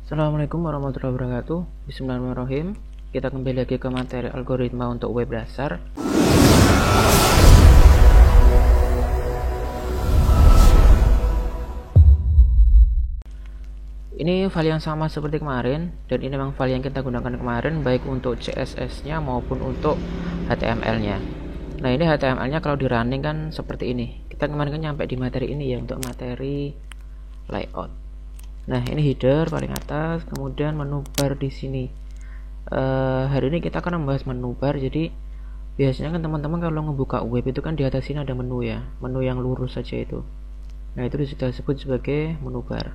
Assalamualaikum warahmatullahi wabarakatuh. Bismillahirrahmanirrahim. Kita kembali lagi ke materi algoritma untuk web dasar. Ini file yang sama seperti kemarin, dan ini memang file yang kita gunakan kemarin baik untuk CSS nya maupun untuk HTML nya. Nah, ini HTML nya kalau di running kan seperti ini. Kita kemarin kan nyampe di materi ini ya, untuk materi layout. Nah, ini header paling atas, kemudian menu bar di sini. Hari ini kita akan membahas menu bar. Jadi biasanya kan teman-teman kalau ngebuka web itu kan di atas sini ada menu ya, menu yang lurus saja itu. Nah, itu sudah disebut sebagai menu bar.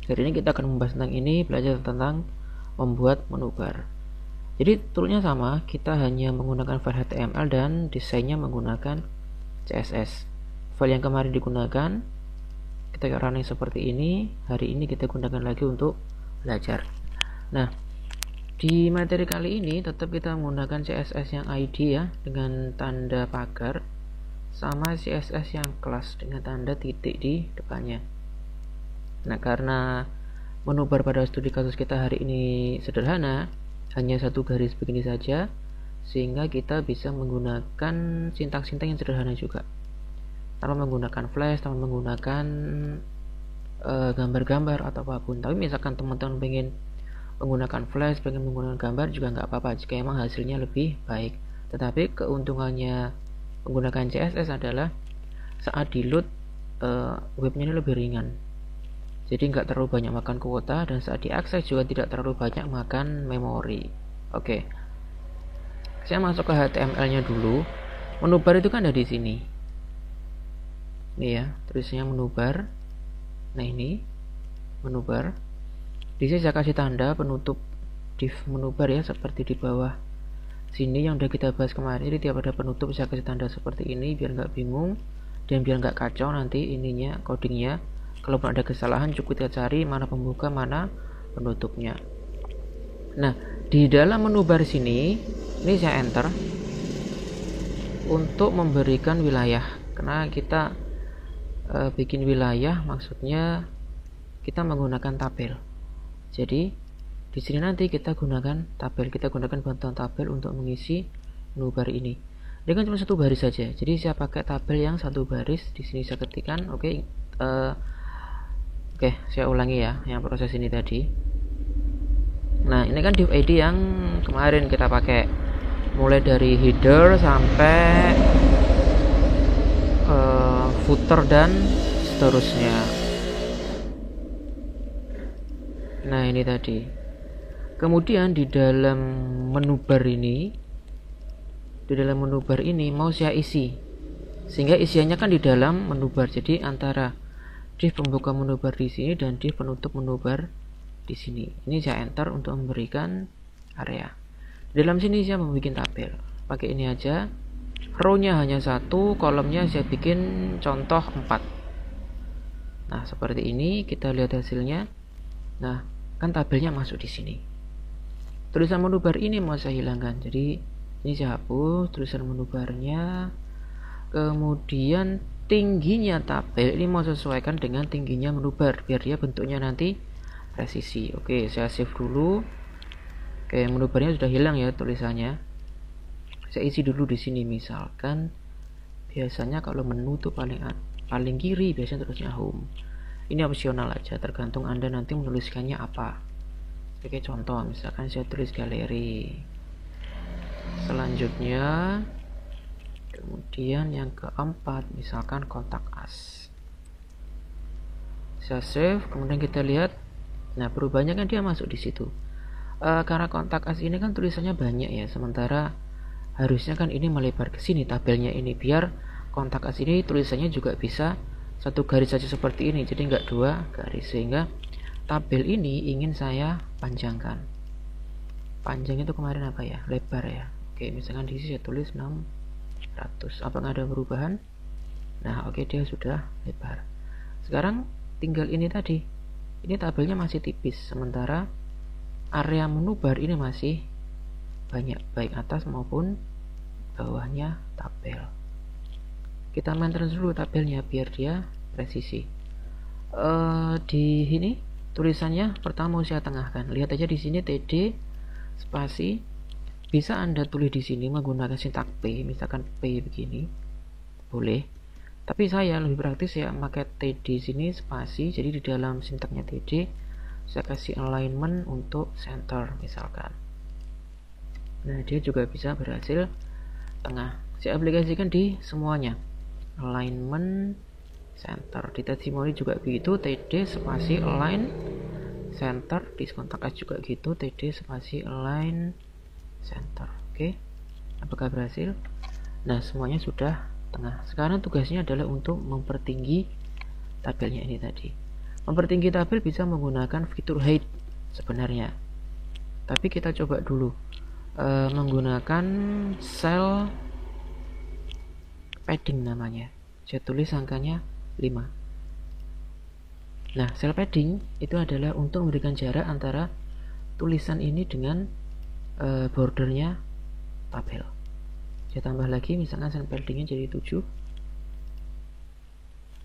Hari ini kita akan membahas tentang ini, belajar tentang membuat menu bar. Jadi toolnya sama, kita hanya menggunakan file HTML dan desainnya menggunakan CSS. File yang kemarin digunakan kita running seperti ini, hari ini kita gunakan lagi untuk belajar. Nah, di materi kali ini tetap kita menggunakan CSS yang ID ya, dengan tanda pagar, sama CSS yang kelas dengan tanda titik di depannya. Nah, karena menu bar pada studi kasus kita hari ini sederhana, hanya satu garis begini saja, sehingga kita bisa menggunakan sintaks-sintaks yang sederhana juga, tanpa menggunakan flash, tanpa menggunakan gambar-gambar atau apapun. Tapi misalkan teman-teman pengen menggunakan flash, pengen menggunakan gambar juga nggak apa-apa jika emang hasilnya lebih baik. Tetapi keuntungannya menggunakan CSS adalah saat di load webnya ini lebih ringan, jadi nggak terlalu banyak makan kuota, dan saat diakses juga tidak terlalu banyak makan memori. Oke, saya masuk ke HTML-nya dulu. Menu bar itu kan ada di sini. Ini ya, tulisnya menu bar. Nah, ini menu bar. Di sini saya kasih tanda penutup div menu bar ya, seperti di bawah sini yang udah kita bahas kemarin. Jadi tiap ada penutup saya kasih tanda seperti ini biar nggak bingung dan biar nggak kacau nanti ininya codingnya. Kalau ada kesalahan cukup kita cari mana pembuka mana penutupnya. Nah, di dalam menu bar sini ini saya enter untuk memberikan wilayah, karena kita bikin wilayah, maksudnya kita menggunakan tabel. Jadi di sini nanti kita gunakan tabel, kita gunakan bantuan tabel untuk mengisi menu bar ini. Dia kan cuma satu baris saja, jadi saya pakai tabel yang satu baris. Di sini saya ketikkan, Oke, saya ulangi ya yang proses ini tadi. Nah, ini kan div ID yang kemarin kita pakai, mulai dari header sampai footer dan seterusnya. Nah, ini tadi. Kemudian di dalam menu bar ini, mau saya isi, sehingga isiannya kan di dalam menu bar. Jadi antara div pembuka menu bar di sini dan div penutup menu bar di sini. Ini saya enter untuk memberikan area. Di dalam sini saya membuat tabel. Pakai ini aja. Row-nya hanya satu, kolomnya saya bikin contoh 4. Nah, seperti ini kita lihat hasilnya. Nah, kan tabelnya masuk di sini. Tulisan menu bar ini mau saya hilangkan. Jadi ini saya hapus tulisan menu barnya. Kemudian tingginya tabel ini mau sesuaikan dengan tingginya menu bar biar dia bentuknya nanti presisi. Oke, saya save dulu. Oke, menu barnya sudah hilang ya tulisannya. Saya isi dulu di sini, misalkan biasanya kalau menu tuh paling kiri biasanya terusnya home. Ini opsional aja, tergantung Anda nanti menuliskannya apa. Sebagai contoh, misalkan saya tulis galeri. Selanjutnya kemudian yang keempat misalkan kontak us. Saya save, kemudian kita lihat. Nah, perubahannya kan dia masuk di situ. Karena kontak us ini kan tulisannya banyak ya, sementara harusnya kan ini melebar ke sini tabelnya ini, biar kontak us ini tulisannya juga bisa satu garis saja seperti ini, jadi nggak dua garis. Sehingga tabel ini ingin saya panjangkan. Panjang itu kemarin apa ya? Lebar ya. Oke, misalkan di sini saya tulis 600. Apakah ada perubahan? Nah, oke, dia sudah lebar. Sekarang tinggal ini tadi. Ini tabelnya masih tipis, sementara area menu bar ini masih banyak, baik atas maupun bawahnya tabel. Kita maintenance dulu tabelnya biar dia presisi. Di sini tulisannya pertama saya tengahkan. Lihat aja di sini TD spasi. Bisa Anda tulis di sini menggunakan sintak P, misalkan P begini, boleh. Tapi saya lebih praktis ya pakai TD sini spasi. Jadi di dalam sintaknya TD saya kasih alignment untuk center misalkan. Nah, dia juga bisa berhasil tengah. Saya aplikasikan di semuanya. Alignment center. Di testimoni juga begitu, TD spasi align center. Di kontak juga gitu, TD spasi align center. Oke, apakah berhasil? Nah, semuanya sudah tengah. Sekarang tugasnya adalah untuk mempertinggi tabelnya ini tadi. Mempertinggi tabel bisa menggunakan fitur height sebenarnya, tapi kita coba dulu menggunakan cell padding namanya. Saya tulis angkanya 5. Nah, cell padding itu adalah untuk memberikan jarak antara tulisan ini dengan bordernya tabel. Saya tambah lagi, misalkan cell paddingnya jadi 7.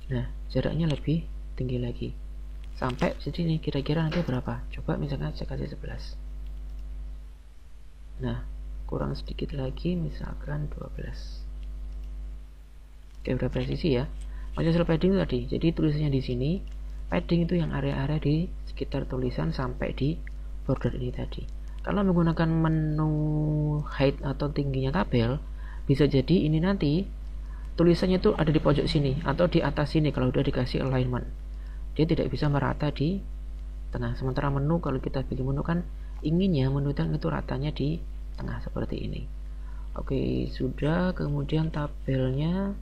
Nah, jaraknya lebih tinggi lagi sampai sini. Kira-kira nanti berapa? Coba misalkan saya kasih 11. Nah, kurang sedikit lagi, misalkan 12. Oke, udah presisi ya. Macam cell padding tadi. Jadi tulisannya di sini, padding itu yang area-area di sekitar tulisan sampai di border ini tadi. Kalau menggunakan menu height atau tingginya tabel, bisa jadi ini nanti tulisannya itu ada di pojok sini atau di atas sini kalau udah dikasih alignment. Dia tidak bisa merata di tengah. Sementara menu, kalau kita pilih menu kan inginnya menu itu ratanya di tengah seperti ini. Oke, sudah. Kemudian tabelnya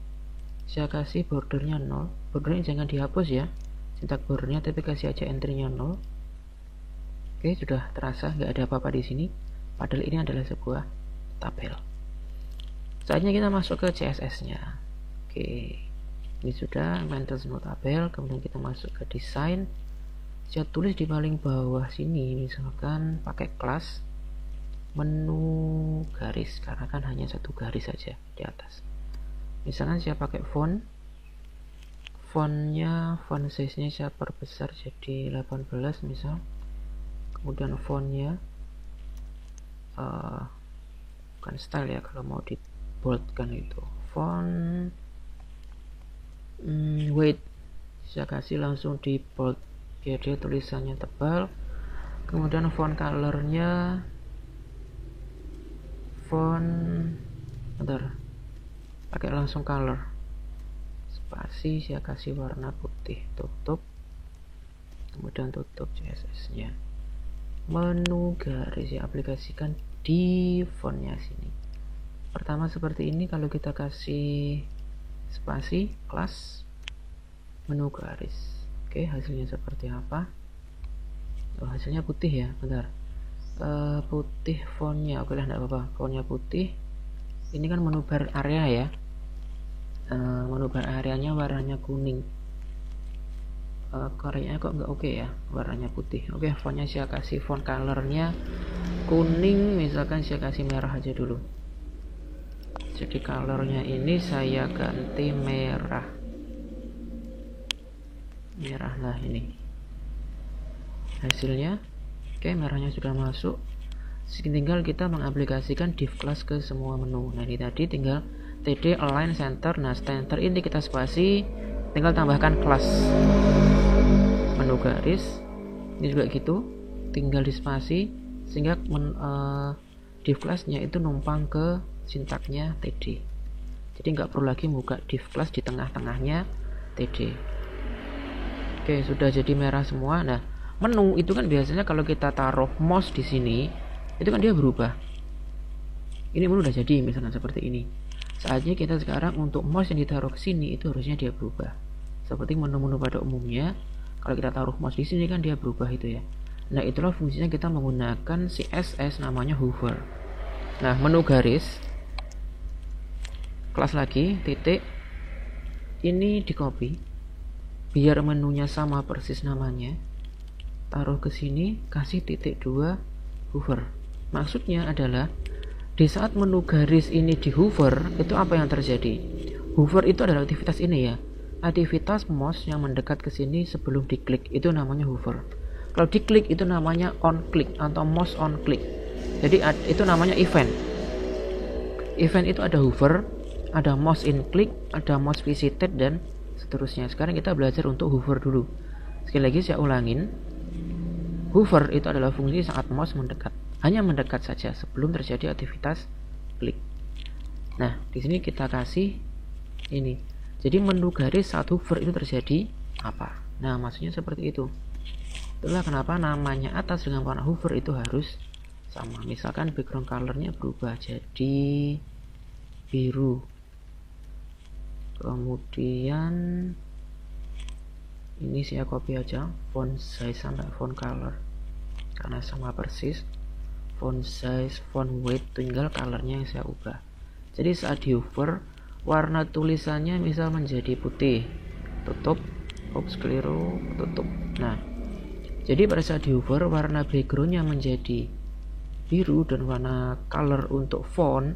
saya kasih bordernya 0. Bordernya jangan dihapus ya, sintak bordernya, tapi kasih aja entry-nya 0. Oke, sudah terasa nggak ada apa-apa di sini, padahal ini adalah sebuah tabel. Saatnya kita masuk ke CSS-nya. Oke, ini sudah maintenance no tabel. Kemudian kita masuk ke desain. Saya tulis di paling bawah sini, misalkan pakai kelas menu garis, karena kan hanya satu garis saja di atas. Misalkan saya pakai fontnya, font size-nya saya perbesar jadi 18 misal. Kemudian fontnya bukan style ya, kalau mau di boldkan itu font weight saya kasih langsung di bold biar dia tulisannya tebal. Kemudian font colornya pakai langsung color spasi, saya kasih warna putih, tutup. Kemudian tutup CSS nya. Menu garis ya aplikasikan di fontnya sini. Pertama seperti ini, kalau kita kasih spasi kelas menu garis. Oke, hasilnya seperti apa? Oh, hasilnya putih ya, bentar. Putih fontnya, oke lah, enggak apa-apa. Fontnya putih. Ini kan menu bar area ya. Menu bar areanya warnanya kuning. Karyanya kok nggak oke ya, warnanya putih. Oke, fontnya saya kasih font colornya kuning, misalkan saya kasih merah aja dulu. Jadi colornya ini saya ganti merah. Nah ini hasilnya. Oke, merahnya sudah masuk. Tinggal kita mengaplikasikan div class ke semua menu. Nah, ini tadi tinggal TD align center. Nah, center ini kita spasi, tinggal tambahkan kelas menu garis. Ini juga gitu, tinggal di spasi sehingga div class-nya itu numpang ke sintaknya TD. Jadi nggak perlu lagi buka div class di tengah-tengahnya TD. Oke, sudah jadi merah semua. Nah, menu itu kan biasanya kalau kita taruh mouse di sini, itu kan dia berubah. Ini menu udah jadi, misalnya seperti ini. Saatnya kita sekarang untuk mouse yang ditaruh ke sini itu harusnya dia berubah. Seperti menu-menu pada umumnya, kalau kita taruh mouse di sini kan dia berubah itu ya. Nah, itulah fungsinya kita menggunakan CSS namanya hover. Nah, menu garis, kelas lagi, titik, ini di copy, biar menunya sama persis namanya. Taruh ke sini, kasih titik 2 hover. Maksudnya adalah di saat menu garis ini di hover, itu apa yang terjadi? Hover itu adalah aktivitas ini ya, aktivitas mouse yang mendekat ke sini sebelum diklik, itu namanya hover. Kalau diklik itu namanya on click atau mouse on click. Jadi itu namanya event. Event itu ada hover, ada mouse in click, ada mouse visited, dan seterusnya. Sekarang kita belajar untuk hover dulu. Sekali lagi saya ulangin. Hover itu adalah fungsi saat mouse mendekat. Hanya mendekat saja sebelum terjadi aktivitas klik. Nah, di sini kita kasih ini. Jadi menu garis saat hover itu terjadi apa? Nah, maksudnya seperti itu. Itulah kenapa namanya atas dengan warna hover itu harus sama. Misalkan background colornya berubah jadi biru. Kemudian ini saya copy aja font size sampai font color karena sama persis. Font size, font weight, tinggal colornya yang saya ubah. Jadi saat di hover warna tulisannya misal menjadi putih, tutup, keliru, tutup. Nah, jadi pada saat di hover warna backgroundnya menjadi biru dan warna color untuk font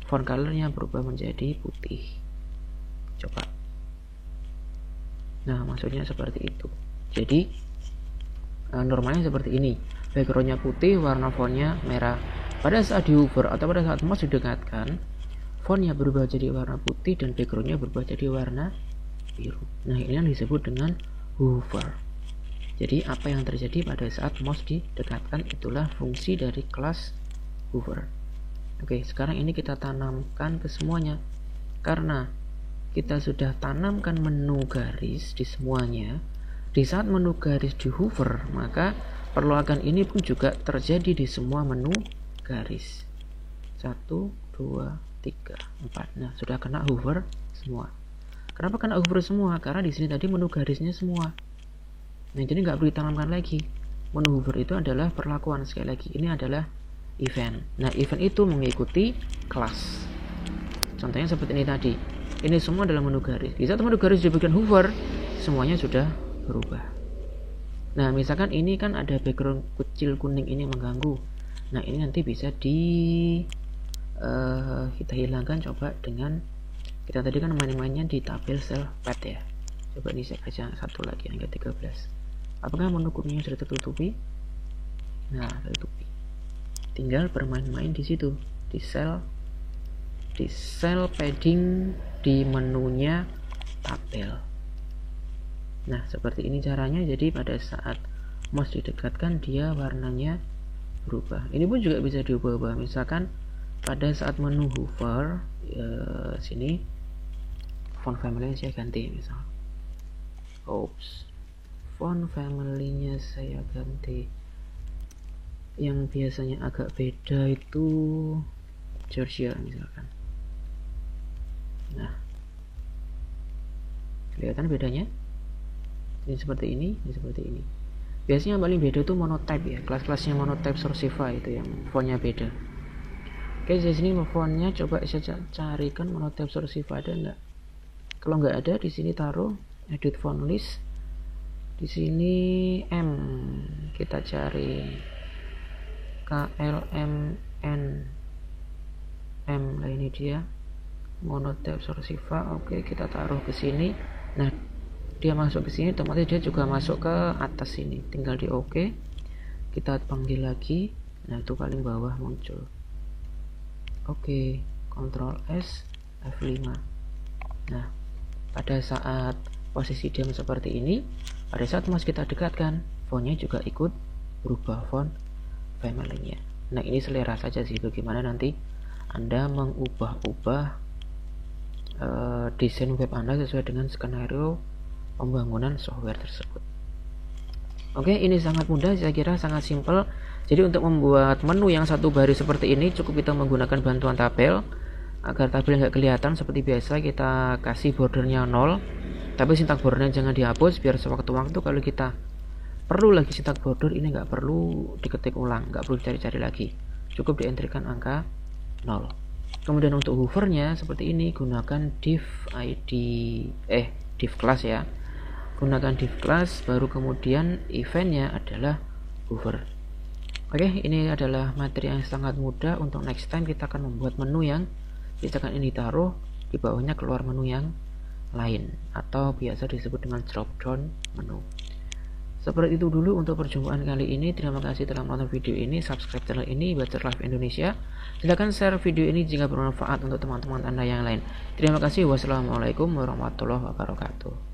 colornya berubah menjadi putih. Coba. Nah, maksudnya seperti itu. Jadi normalnya seperti ini. Backgroundnya putih, warna fontnya merah. Pada saat di hover atau pada saat mouse didekatkan, fontnya berubah jadi warna putih dan backgroundnya berubah jadi warna biru. Nah, ini yang disebut dengan hover. Jadi apa yang terjadi pada saat mouse didekatkan itulah fungsi dari kelas hover. Oke, sekarang ini kita tanamkan ke semuanya. Karena kita sudah tanamkan menu garis di semuanya, di saat menu garis di hover, maka perluakan ini pun juga terjadi di semua menu garis. 1, 2, 3, 4. Nah, sudah kena hover semua. Kenapa kena hover semua? Karena di sini tadi menu garisnya semua. Nah, jadi nggak perlu ditanamkan lagi. Menu hover itu adalah perlakuan. Sekali lagi, ini adalah event. Nah, event itu mengikuti kelas. Contohnya seperti ini tadi. Ini semua adalah menu garis. Di saat menu garis diberikan hover, semuanya sudah berubah. Nah, misalkan ini kan ada background kecil kuning ini mengganggu. Nah, ini nanti bisa kita hilangkan. Coba dengan kita tadi kan main-mainnya di tabel cell pad ya. Coba ini saya kasih satu lagi yang ke-13. Apakah menu kuningnya sudah tertutupi? Nah, tertutupi. Tinggal bermain-main di situ, di cell padding di menunya tabel. Nah, seperti ini caranya. Jadi pada saat mouse didekatkan dia warnanya berubah. Ini pun juga bisa diubah-ubah. Misalkan pada saat menu hover sini font family saya ganti, misal font family-nya saya ganti. Yang biasanya agak beda itu Georgia misalkan. Nah, kelihatan bedanya? Ini seperti ini, ini seperti ini. Biasanya yang paling beda itu monotype ya, kelas-kelasnya monotype Sourcify itu yang fontnya beda. Oke, di sini fontnya coba saya carikan monotype Sourcify ada enggak? Kalau nggak ada, di sini taruh edit font list. Di sini M, kita cari KLMN M. Nah, ini dia monotype Sourcify. Oke, kita taruh ke sini. Nah, dia masuk ke sini, otomatis dia juga masuk ke atas sini. Tinggal di OK. Kita panggil lagi. Nah, itu paling bawah muncul. Oke, Ctrl S F5. Nah, pada saat posisi diam seperti ini, pada saat mouse kita dekatkan, fontnya juga ikut berubah font family-nya. Nah, ini selera saja sih bagaimana nanti Anda mengubah-ubah desain web Anda sesuai dengan skenario pembangunan software tersebut. Oke, ini sangat mudah, saya kira sangat simpel. Jadi untuk membuat menu yang satu baris seperti ini cukup kita menggunakan bantuan tabel. Agar tabel nggak kelihatan seperti biasa, kita kasih bordernya 0. Tapi sintak bordernya jangan dihapus, biar sewaktu-waktu kalau kita perlu lagi sintak border ini nggak perlu diketik ulang, nggak perlu cari-cari lagi, cukup dientrikan angka 0. Kemudian untuk hovernya seperti ini, gunakan div class ya. Gunakan div class, baru kemudian eventnya adalah hover. Oke, ini adalah materi yang sangat mudah. Untuk next time kita akan membuat menu yang misalkan ini taruh, di bawahnya keluar menu yang lain, atau biasa disebut dengan drop down menu. Seperti itu dulu untuk perjumpaan kali ini. Terima kasih telah menonton video ini. Subscribe channel ini Baca Live Indonesia. Silahkan share video ini jika bermanfaat untuk teman-teman Anda yang lain. Terima kasih. Wassalamualaikum warahmatullahi wabarakatuh.